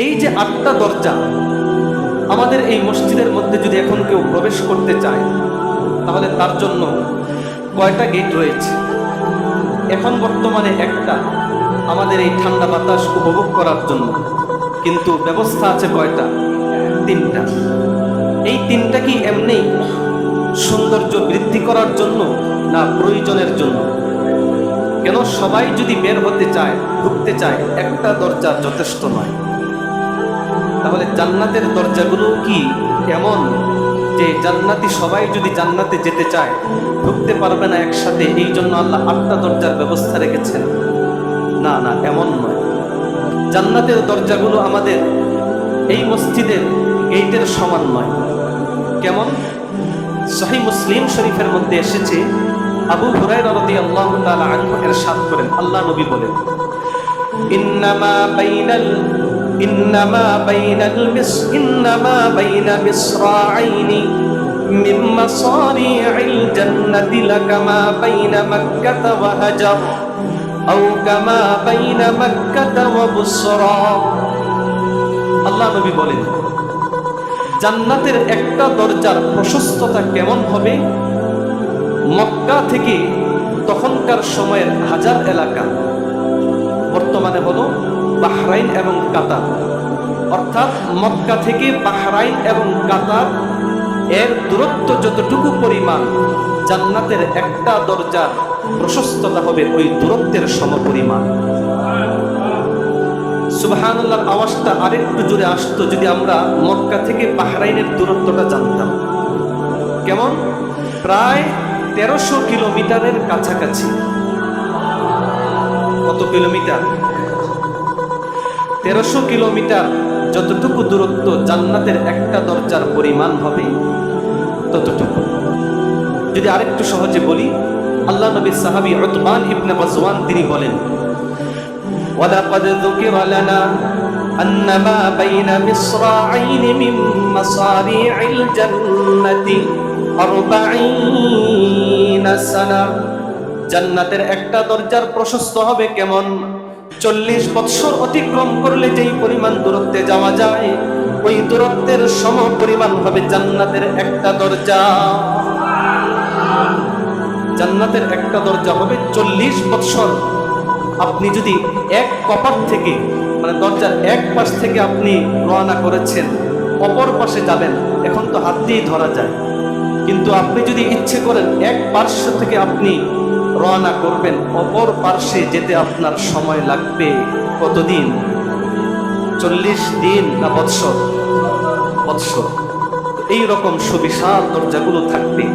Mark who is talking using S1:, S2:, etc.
S1: এই যে 8টা দরজা আমাদের এই মসজিদের মধ্যে যদি এখন কেউ প্রবেশ করতে চায়, তাহলে তার জন্য কয়টা গেট রয়েছে? এখন বর্তমানে একটা, আমাদের এই ঠান্ডা বাতাস উপভোগ করার জন্য, কিন্তু ব্যবস্থা আছে কয়টা? 3টা। এই 3টা কি এমনি সৌন্দর্য বৃদ্ধি করার জন্য না প্রয়োজনের জন্য? কেন সবাই যদি বের হতে চায়, ঢুকতে চায়, একটা দরজা যথেষ্ট নয়? তাহলে জান্নাতের দরজাগুলো কি এমন যে জান্নাতি সবাই যদি জান্নাতে যেতে চায় ঢুকতে পারবে না একসাথে, এই জন্য আল্লাহ 8টা দরজার ব্যবস্থা রেখেছেন? না না, এমন নয়। জান্নাতের দরজাগুলো আমাদের এই মসজিদের গেটের সমান নয়। কেমন? সহিহ মুসলিম শরীফের মধ্যে এসেছে, আবু হুরায়রা রাদিয়াল্লাহু তাআলা আনহু ইরশাদ করেন, আল্লাহ নবী বলেন, ইন্নামা বাইনা মিসরাইনি মিন মাসারি'িল জান্নাতি লাকামা বাইনা মাক্কাহ ওয়া হাজার আও কামা বাইনা মাক্কাহ ওয়া বুসরা। আল্লাহ নবী বলেন, জান্নাতের একটা দরজার প্রশস্ততা কেমন হবে? মক্কা থেকে তখনকার সময়ের হাজার এলাকা, বর্তমানে হলো বাহরাইন এবং কাতার, অর্থাৎ মক্কা থেকে বাহরাইন এবং কাতার এর দূরত্ব যতটুকু পরিমাণ, জান্নাতের একটা দরজার প্রশস্ততা হবে ওই দূরত্বের সমপরিমাণ। সুবহানাল্লাহর আওয়াজটা আরেকটু জোরে আসতো যদি আমরা মক্কা থেকে বাহরাইনের দূরত্বটা জানতাম। কেমন? প্রায় 1300 কিলোমিটারের কাছাকাছি। কত কিলোমিটার? 1300 কিলোমিটার। যতটুকু দূরত্ব জান্নাতের একটা দরজার পরিমাণ হবে ততটুকু। যদি আরেকটু সহজে বলি, আল্লাহ নবীর সাহাবী উতবান ইবনে গাজওয়ান তিনি বলেন, ওয়ালাকাদ যুকিরা লানা আন্না মা বাইনা মিসরাইন মিন মাসারি'িল জান্নাতি 40 সানা। জান্নাতের একটা দরজার প্রশস্ত হবে কেমন? 40 বৎসর অতিক্রম করলে যেই পরিমাণ দূরত্বে যাওয়া যায়, ওই দূরত্বের সম পরিমাণ হবে জান্নাতের একটা দরজা। জান্নাতের একটা দরজা হবে 40 বৎসর। আপনি যদি এক কপাট থেকে, মানে দরজার এক পাশ থেকে আপনি রওনা করেছেন, অপর পাশে যাবেন, এখন তো হাত দিয়েই ধরা যায়, কিন্তু আপনি যদি ইচ্ছে করেন এক পার্শ্ব থেকে আপনি রওনা করবেন, অপর পার্শ্বে যেতে আপনার সময় লাগবে কতদিন? 40 দিন না বৎসর? বৎসর। এই রকম সুবিশাল দরজাগুলো থাকবে।